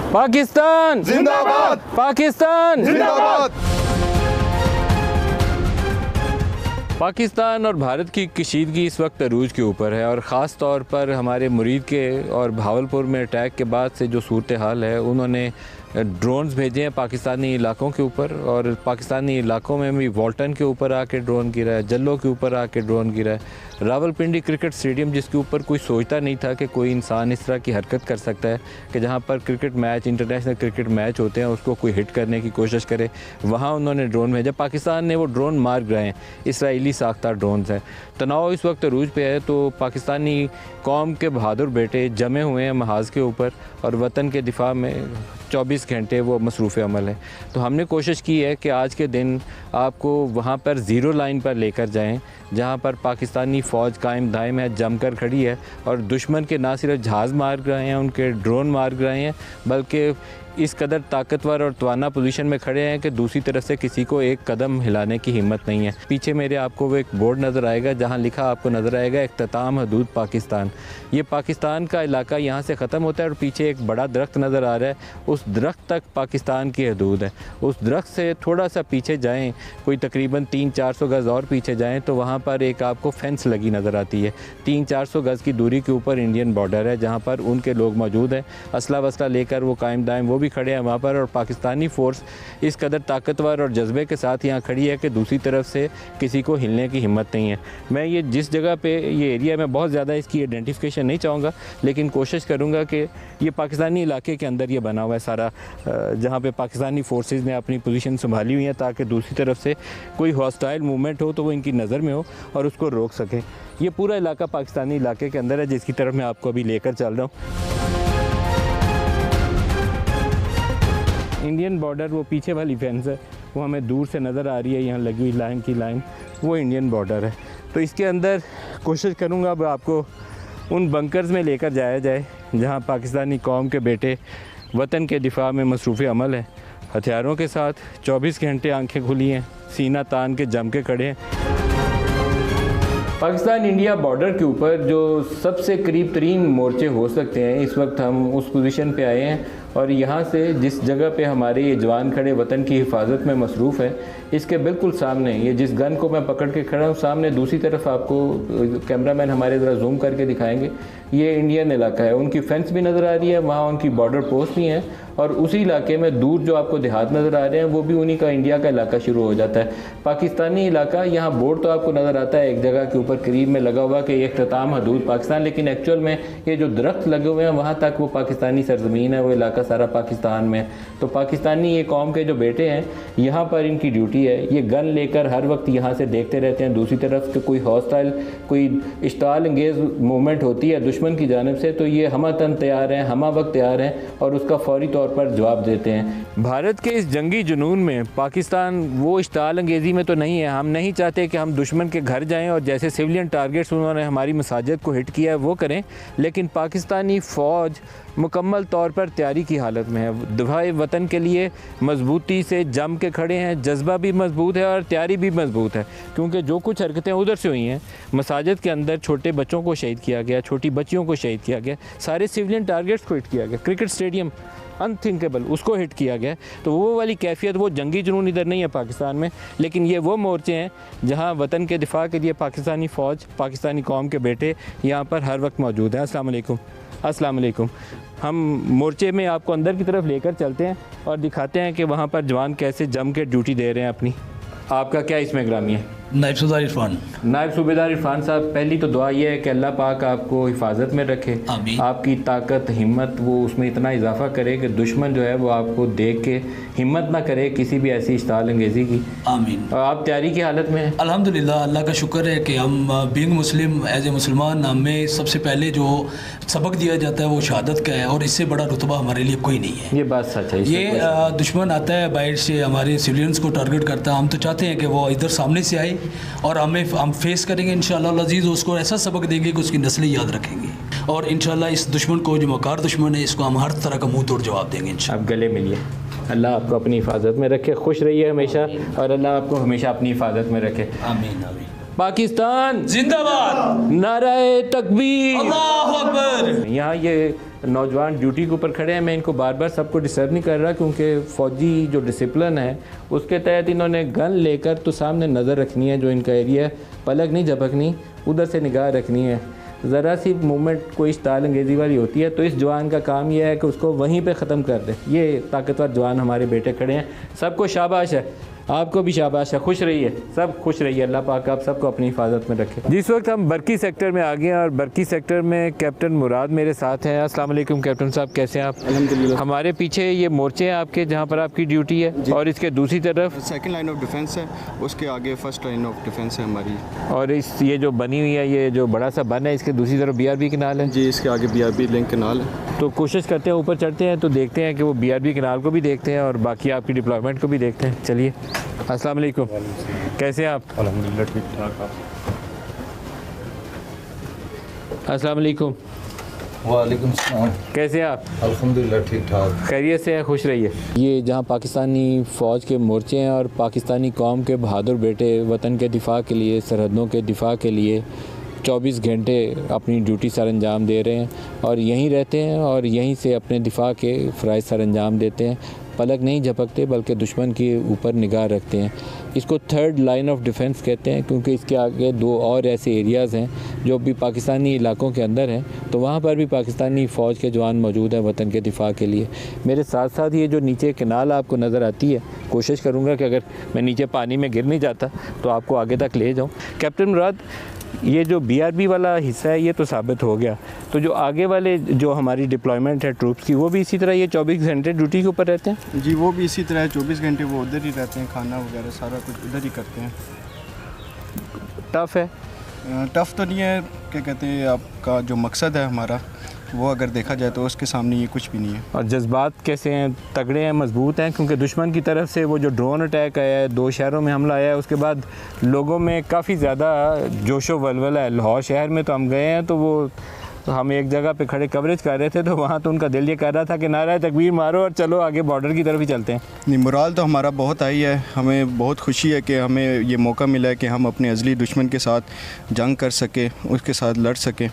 पाकिस्तान जिंदाबाद, पाकिस्तान जिंदाबाद। पाकिस्तान और भारत की कशीदगी इस वक्त अरूज के ऊपर है और ख़ास तौर पर हमारे मुरीद के और भावलपुर में अटैक के बाद से जो सूरत हाल है, उन्होंने ड्रोन्स भेजे हैं पाकिस्तानी इलाकों के ऊपर और पाकिस्तानी इलाकों में भी वॉल्टन के ऊपर आके ड्रोन गिरा है, जल्लो के ऊपर आके ड्रोन गिरा है। रावलपिंडी क्रिकेट स्टेडियम जिसके ऊपर कोई सोचता नहीं था कि कोई इंसान इस तरह की हरकत कर सकता है कि जहाँ पर cricket match, international cricket match होते हैं, उसको कोई हिट करने की कोशिश करे, वहाँ उन्होंने ड्रोन भेजा। पाकिस्तान ने वो ड्रोन मार गिराए हैं, इसराइली साख्ता ड्रोन्स हैं। तनाव इस वक्त अरूज पे है, तो पाकिस्तानी कौम के बहादुर बेटे जमे हुए हैं महाज के ऊपर और वतन के दिफा में 24 घंटे वो मसरूफ़ अमल है। तो हमने कोशिश की है कि आज के दिन आपको वहाँ पर ज़ीरो लाइन पर लेकर जाएं, जहाँ पर पाकिस्तानी फ़ौज कायम दायम है, जमकर खड़ी है और दुश्मन के ना सिर्फ जहाज़ मार गिराए हैं, उनके ड्रोन मार गिराए हैं, बल्कि इस कदर ताकतवर और तवाना पोजीशन में खड़े हैं कि दूसरी तरफ से किसी को एक कदम हिलाने की हिम्मत नहीं है। पीछे मेरे आपको वो एक बोर्ड नज़र आएगा जहां लिखा आपको नज़र आएगा इख्तिताम हदूद पाकिस्तान। ये पाकिस्तान का इलाका यहाँ से ख़त्म होता है और पीछे एक बड़ा दरख्त नज़र आ रहा है, उस दरख्त तक पाकिस्तान की हदूद है। उस दरख्त से थोड़ा सा पीछे जाएँ, कोई तकरीबन 300-400 गज़ और पीछे जाएँ तो वहाँ पर एक आपको फेंस लगी नज़र आती है। 300-400 गज़ की दूरी के ऊपर इंडियन बॉर्डर है, जहाँ पर उनके लोग मौजूद हैं, असला वसला लेकर वो कायम दायम वो भी खड़े हैं वहाँ पर। और पाकिस्तानी फ़ोर्स इस कदर ताकतवर और जज्बे के साथ यहाँ खड़ी है कि दूसरी तरफ से किसी को हिलने की हिम्मत नहीं है। मैं ये जिस जगह पे ये एरिया में बहुत ज़्यादा इसकी आइडेंटिफिकेशन नहीं चाहूँगा, लेकिन कोशिश करूँगा कि ये पाकिस्तानी इलाके के अंदर ये बना हुआ है सारा, जहाँ पे पाकिस्तानी फ़ोर्सेस ने अपनी पोजीशन संभाली हुई है ताकि दूसरी तरफ से कोई हॉस्टाइल मूवमेंट हो तो वो इनकी नज़र में हो और उसको रोक सकें। ये पूरा इलाका पाकिस्तानी इलाके के अंदर है, जिसकी तरफ मैं आपको अभी लेकर चल रहा हूँ। इंडियन बॉर्डर वो पीछे वाली फेंस है, वो हमें दूर से नज़र आ रही है, यहाँ लगी हुई लाइन की लाइन वो इंडियन बॉर्डर है। तो इसके अंदर कोशिश करूँगा अब आपको उन बंकर्स में लेकर जाया जाए जहाँ पाकिस्तानी कौम के बेटे वतन के दिफा में मसरूफ़ अमल हैं, हथियारों के साथ 24 घंटे आंखें खुली हैं, सीना तान के जम के खड़े हैं। पाकिस्तान इंडिया बॉर्डर के ऊपर जो सबसे करीब तरीन मोर्चे हो सकते हैं, इस वक्त हम उस पोजीशन पे आए हैं और यहाँ से जिस जगह पे हमारे ये जवान खड़े वतन की हिफाजत में मसरूफ़ है, इसके बिल्कुल सामने ये जिस गन को मैं पकड़ के खड़ा हूँ, सामने दूसरी तरफ आपको कैमरामैन हमारे ज़रा जूम करके दिखाएंगे, ये इंडियन इलाका है। उनकी फेंस भी नज़र आ रही है, वहाँ उनकी बॉर्डर पोस्ट भी हैं और उसी इलाके में दूर जो आपको देहात नज़र आ रहे हैं वो भी उन्हीं का इंडिया का इलाका शुरू हो जाता है। पाकिस्तानी इलाका, यहाँ बोर्ड तो आपको नज़र आता है एक जगह के ऊपर करीब में लगा हुआ कि ये इख्तिताम हदूद पाकिस्तान, लेकिन एक्चुअल में ये जो दरख्त लगे हुए हैं वहाँ तक वो पाकिस्तानी सरजमीन है, वो इलाका सारा पाकिस्तान में। तो पाकिस्तानी ये कौम के जो बेटे हैं, यहाँ पर इनकी ड्यूटी है, ये गन लेकर हर वक्त यहाँ से देखते रहते हैं दूसरी तरफ कि कोई हॉस्टाइल, कोई इश्ताल अंगेज़ मूवमेंट होती है दुश्मन की जानिब से, तो ये हमतन तैयार हैं, हमा वक्त तैयार हैं और उसका फौरी तौर पर जवाब देते हैं। भारत के इस जंगी जुनून में पाकिस्तान वो इश्ताल अंगेज़ी में तो नहीं है। हम नहीं चाहते कि हम दुश्मन के घर जाएं और जैसे सिविलियन टारगेट्स उन्होंने हमारी मसाजिद को हिट किया है वो करें, लेकिन पाकिस्तानी फ़ौज मुकम्मल तौर पर तैयारी की हालत में है। दिफाए वतन के लिए मजबूती से जम के खड़े हैं, जज्बा भी मजबूत है और तैयारी भी मजबूत है, क्योंकि जो कुछ हरकतें उधर से हुई हैं, मसाजिद के अंदर छोटे बच्चों को शहीद किया गया, छोटी बच्चियों को शहीद किया गया, सारे सिविलियन टारगेट्स को हिट किया गया, क्रिकेट स्टेडियम अनथिंकेबल उसको हिट किया गया। तो वो वाली कैफियत, वो जंगी जुनून इधर नहीं है पाकिस्तान में, लेकिन ये वो मोर्चे हैं जहाँ वतन के दिफा के लिए पाकिस्तानी फ़ौज, पाकिस्तानी कौम के बेटे यहाँ पर हर वक्त मौजूद हैं। अस्सलाम वालेकुम। अस्सलाम वालेकुम। हम मोर्चे में आपको अंदर की तरफ लेकर चलते हैं और दिखाते हैं कि वहाँ पर जवान कैसे जम के ड्यूटी दे रहे हैं अपनी। आपका क्या इसमें ग्रामी है? नायब सूबेदार इरफान। नायब सूबेदार इरफान साहब, पहली तो दुआ ये है कि अल्लाह पाक आपको हिफाजत में रखे, आपकी ताकत हिम्मत वो उसमें इतना इजाफा करे कि दुश्मन जो है वो आपको देख के हिम्मत ना करे किसी भी ऐसी इश्ताल अंगेज़ी की। आमीन। और आप तैयारी की हालत में हैं? अल्हम्दुलिल्लाह, अल्लाह का शुक्र है कि हम बीइंग मुस्लिम, एज ए मुसलमान, हमें सबसे पहले जो सबक दिया जाता है वो शहादत का है और इससे बड़ा रुतबा हमारे लिए कोई नहीं है। ये बात सच है। ये दुश्मन आता है बाहर से, हमारे सिविलियंस को टारगेट करता है, हम तो चाहते हैं कि वो इधर सामने से आए और हम फेस करेंगे इंशाअल्लाह अज़ीज़, उसको ऐसा सबक देंगे कि उसकी नस्लें याद रखेंगे और इंशाअल्लाह इस दुश्मन को, जो मकार दुश्मन है, इसको हम हर तरह का मुंह तोड़ जवाब देंगे इंशाअल्लाह। आप गले मिलिए। अल्लाह आपको अपनी हिफाजत में रखे, खुश रहिए हमेशा और अल्लाह आपको हमेशा अपनी हिफाजत में रखे। आमीन आमीन। पाकिस्तान जिंदाबाद, नाराए तकबीर, अल्लाहु अकबर। यहाँ ये नौजवान ड्यूटी के ऊपर खड़े हैं। मैं इनको बार बार सबको डिस्टर्ब नहीं कर रहा, क्योंकि फ़ौजी जो डिसिप्लिन है उसके तहत इन्होंने गन लेकर तो सामने नज़र रखनी है, जो इनका एरिया है, पलक नहीं झपकनी, उधर से निगाह रखनी है। ज़रा सी मूवमेंट कोई इश्ताल अंगेज़ी वाली होती है तो इस जवान का काम यह है कि उसको वहीं पे ख़त्म कर दे। ये ताकतवर जवान हमारे बेटे खड़े हैं, सबको शाबाश है, आपको भी शाबाश है। खुश रहिए, सब खुश रहिए, अल्लाह पाक आप सबको अपनी हिफाजत में रखे। जिस वक्त हम बरकी सेक्टर में आ गए हैं और बरकी सेक्टर में कैप्टन मुराद मेरे साथ हैं। अस्सलाम वालेकुम कैप्टन साहब, कैसे हैं आप? अल्हम्दुलिल्लाह। हमारे पीछे ये मोर्चे हैं आपके जहाँ पर आपकी ड्यूटी है, और इसके दूसरी तरफ सेकंड लाइन ऑफ डिफेंस है, उसके आगे फर्स्ट लाइन ऑफ डिफेंस है हमारी। और इस ये जो बनी हुई है, ये जो बड़ा सा बन है, इसके दूसरी तरफ BRB कैनाल है जी, इसके आगे BRB लिंक कैनाल है। तो कोशिश करते हैं ऊपर चढ़ते हैं तो देखते हैं कि वो BRB कैनाल को भी देखते हैं और बाकी आपकी डिप्लॉयमेंट को भी देखते हैं। चलिए, अस्सलाम वालेकुम, कैसे हैं आप? अल्हम्दुलिल्लाह ठीक ठाक। आप? अस्सलाम वालेकुम, वालेकुम सलाम। कैसे हैं आप? अल्हम्दुलिल्लाह ठीक ठाक। खैरियत से हैं, खुश रहिए। ये जहाँ पाकिस्तानी फ़ौज के मोर्चे हैं और पाकिस्तानी कौम के बहादुर बेटे वतन के दिफा के लिए, सरहदों के दिफा के लिए 24 घंटे अपनी ड्यूटी सर अंजाम दे रहे हैं और यहीं रहते हैं और यहीं से अपने दिफा के फ़राइज़ सर अंजाम देते हैं। पलक नहीं झपकते बल्कि दुश्मन के ऊपर निगाह रखते हैं। इसको थर्ड लाइन ऑफ डिफेंस कहते हैं, क्योंकि इसके आगे दो और ऐसे एरियाज़ हैं जो भी पाकिस्तानी इलाकों के अंदर हैं, तो वहाँ पर भी पाकिस्तानी फ़ौज के जवान मौजूद हैं वतन के दिफा के लिए। मेरे साथ साथ ये जो नीचे कैनाल आपको नज़र आती है, कोशिश करूँगा कि अगर मैं नीचे पानी में गिर नहीं जाता तो आपको आगे तक ले जाऊँ। कैप्टन मुराद, ये जो BRB वाला हिस्सा है ये तो साबित हो गया, तो जो आगे वाले जो हमारी डिप्लॉयमेंट है ट्रूप्स की, वो भी इसी तरह ये 24 घंटे ड्यूटी के ऊपर रहते हैं? जी, वो भी इसी तरह 24 घंटे वो उधर ही रहते हैं, खाना वगैरह सारा कुछ उधर ही करते हैं। टफ़ है? टफ़ तो नहीं है, क्या कहते हैं, आपका जो मकसद है हमारा वो अगर देखा जाए तो उसके सामने ये कुछ भी नहीं है। और जज्बात कैसे हैं? तगड़े हैं, मजबूत हैं? क्योंकि दुश्मन की तरफ से वो जो ड्रोन अटैक आया है, 2 शहरों में हमला आया है, उसके बाद लोगों में काफ़ी ज़्यादा जोशो वलवला है। लाहौर शहर में तो हम गए हैं, तो हम एक जगह पे खड़े कवरेज कर रहे थे, तो वहाँ तो उनका दिल ये कर रहा था कि नारा तकबीर मारो और चलो आगे बॉर्डर की तरफ ही चलते हैं। नहीं, मोराल तो हमारा बहुत आई है, हमें बहुत खुशी है कि हमें ये मौका मिला है कि हम अपने अज़ली दुश्मन के साथ जंग कर सके, उसके साथ लड़ सकें।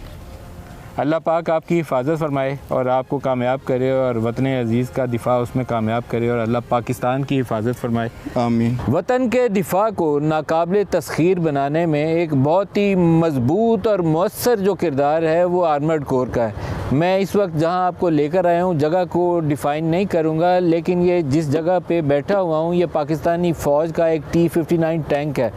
अल्लाह पाक आपकी हिफाजत फरमाए और आपको कामयाब करे और वतन अज़ीज़ का दिफा उसमें कामयाब करे और अल्लाह पाकिस्तान की हिफाजत फरमाए, आमीन। वतन के दिफा को नाकाबिल तस्खीर बनाने में एक बहुत ही मजबूत और मौसर जो किरदार है वो आर्मर्ड कोर का है। मैं इस वक्त जहां आपको लेकर आया हूं, जगह को डिफ़ाइन नहीं करूंगा, लेकिन ये जिस जगह पे बैठा हुआ हूं ये पाकिस्तानी फ़ौज का एक T-59 टैंक है।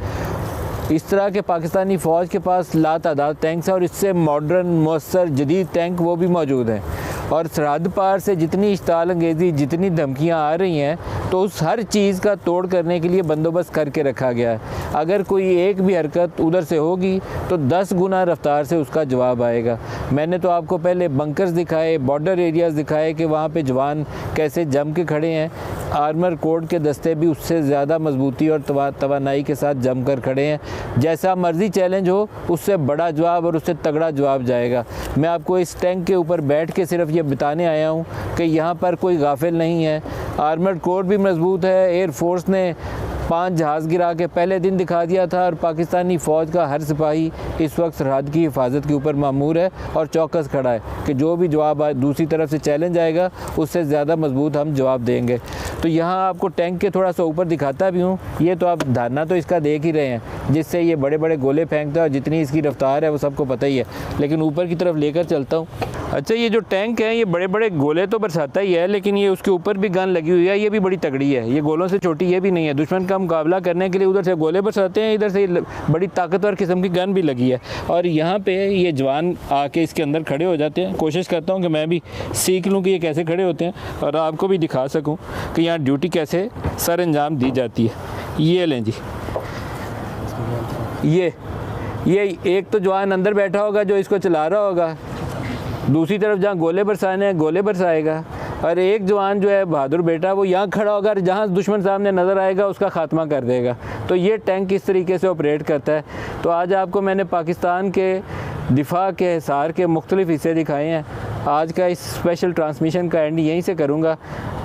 इस तरह के पाकिस्तानी फ़ौज के पास लातादाद टैंक्स हैं और इससे मॉडर्न मौसर जदीद टैंक वो भी मौजूद हैं। और सरहद पार से जितनी इश्ताल अंगेज़ी, जितनी धमकियाँ आ रही हैं, तो उस हर चीज़ का तोड़ करने के लिए बंदोबस्त करके रखा गया है। अगर कोई एक भी हरकत उधर से होगी तो 10 गुना रफ्तार से उसका जवाब आएगा। मैंने तो आपको पहले बंकर्स दिखाए, बॉर्डर एरियाज़ दिखाए कि वहाँ पे जवान कैसे जम के खड़े हैं। आर्मर कोड के दस्ते भी उससे ज़्यादा मजबूती और तवानाई के साथ जम कर खड़े हैं। जैसा मर्ज़ी चैलेंज हो, उससे बड़ा जवाब और उससे तगड़ा जवाब जाएगा। मैं आपको इस टैंक के ऊपर बैठ के सिर्फ ये बताने आया हूँ कि यहाँ पर कोई गाफिल नहीं है। आर्मर्ड कोड भी मजबूत है। एयर फोर्स ने 5 जहाज़ गिरा के पहले दिन दिखा दिया था और पाकिस्तानी फ़ौज का हर सिपाही इस वक्त सरहद की हिफाजत के ऊपर मामूर है और चौकस खड़ा है कि जो भी जवाब आए, दूसरी तरफ से चैलेंज आएगा, उससे ज़्यादा मजबूत हम जवाब देंगे। तो यहाँ आपको टैंक के थोड़ा सा ऊपर दिखाता भी हूँ। ये तो आप धारणा तो इसका देख ही रहे हैं, जिससे ये बड़े बड़े गोले फेंकता है और जितनी इसकी रफ्तार है वो सबको पता ही है। लेकिन ऊपर की तरफ लेकर चलता हूँ। अच्छा, ये जो टैंक है ये बड़े बड़े गोले तो बरसाता ही है, लेकिन ये उसके ऊपर भी गन लगी हुई है। ये भी बड़ी तगड़ी है, ये गोलों से छोटी ये भी नहीं है। दुश्मन का मुकाबला करने के लिए उधर से गोले बरसाते हैं, इधर से बड़ी ताकतवर किस्म की गन भी लगी है। और यहाँ पे ये जवान आके इसके अंदर खड़े हो जाते हैं। कोशिश करता हूँ कि मैं भी सीख लूँ कि ये कैसे खड़े होते हैं और आपको भी दिखा सकूँ कि यहाँ ड्यूटी कैसे सर अंजाम दी जाती है। ये लें जी, ये एक तो जवान अंदर बैठा होगा जो इसको चला रहा होगा, दूसरी तरफ जहाँ गोले बरसाने हैं गोले बरसाएगा, और एक जवान जो है बहादुर बेटा वो यहाँ खड़ा होगा, जहाँ दुश्मन सामने नज़र आएगा उसका ख़ात्मा कर देगा। तो ये टैंक किस तरीके से ऑपरेट करता है। तो आज आपको मैंने पाकिस्तान के दिफा के हिसार के मुख्तलिफ हिस्से दिखाए हैं। आज का इस स्पेशल ट्रांसमिशन का एंड यहीं से करूँगा।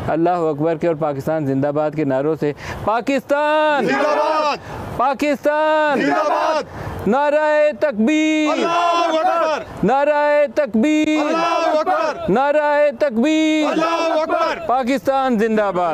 अल्लाह अकबर के और पाकिस्तान जिंदाबाद के नारों से। पाकिस्तान जिंदाबाद, पाकिस्तान जिंदाबाद, नाराए तकबीर, नाराए तकबीर, नाराए तकबीर, पाकिस्तान जिंदाबाद।